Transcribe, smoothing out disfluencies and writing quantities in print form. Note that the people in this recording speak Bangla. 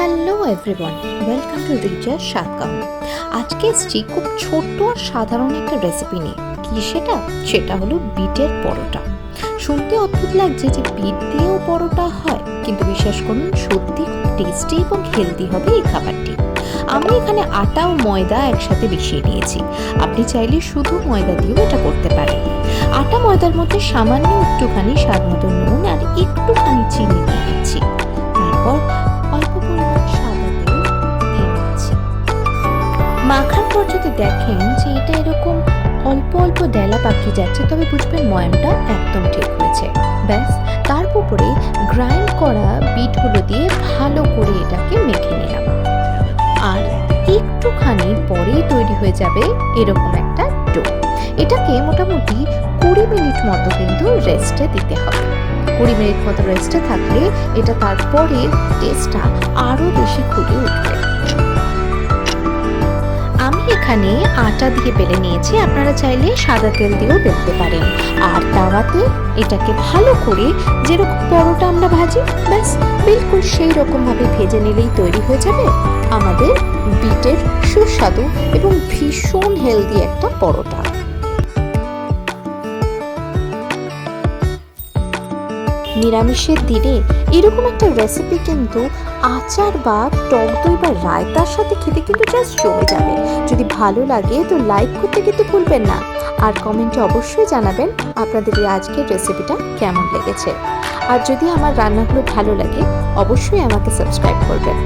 হ্যালো এভরিওয়ান, ওয়েলকাম টু রিচার স্বাদগাঁও। আজকে এসছি খুব ছোট্ট আর সাধারণ একটা রেসিপি নিয়ে। কি সেটা হলো বিটের পরোটা। শুনতে অদ্ভুত লাগছে যে বিট দিয়েও পরোটা হয়, কিন্তু বিশ্বাস করুন সত্যি খুব টেস্টি এবং হেলদি হবে এই খাবারটি। আমি এখানে আটা ও ময়দা একসাথে মিশিয়ে নিয়েছি। আপনি চাইলে শুধু ময়দা দিয়েও এটা করতে পারেন। আটা ময়দার মধ্যে সামান্য একটুখানি স্বাদ মতো নুন আর একটুখানি চিনি দিয়ে দিচ্ছি। তারপর অল্প পরিমাণ সাদা তেল দিয়ে দিচ্ছি। মাখার পর যদি দেখেন যে এটা এরকম অল্প অল্প ডেলা পাকিয়ে যাচ্ছে, তবে বুঝবেন ময়ামটা একদম ঠিক হয়েছে। ব্যাস, তার উপরে গ্রাইন্ড করা বিটগুলো দিয়ে ভালো করে এটাকে মেখে নিলাম। আর একটুখানি পরেই তৈরি হয়ে যাবে এরকম একটা ডো। এটাকে মোটামুটি 20 মিনিট মতো কিন্তু রেস্টে দিতে হবে। 20 মিনিট মতো রেস্টে থাকলে এটা তারপরে টেস্টটা আরও বেশি ফুটে উঠবে। আমি এখানে আটা দিয়ে বেলে নিয়েছি, আপনারা চাইলে সাদা তেল দিয়েও বেলতে পারেন। আর তাওয়াতে এটাকে ভালো করে যেরকম পরোটা আমরা ভাজি, ব্যাস বিলকুল সেই রকমভাবে ভেজে নিলেই তৈরি হয়ে যাবে আমাদের বিটের সুস্বাদু এবং ভীষণ হেলদি একটা পরোটা। নিরামিষের দিনে এরকম একটা রেসিপি কিন্তু আচার বা টক দই বা রায়তার সাথে খেতে কিন্তু জাস্ট জমে যাবে। যদি ভালো লাগে তো লাইক করতে কিন্তু ভুলবেন না, আর কমেন্টে অবশ্যই জানাবেন আপনাদের এই আজকের রেসিপিটা কেমন লেগেছে। আর যদি আমার রান্নাগুলো ভালো লাগে অবশ্যই আমাকে সাবস্ক্রাইব করবেন।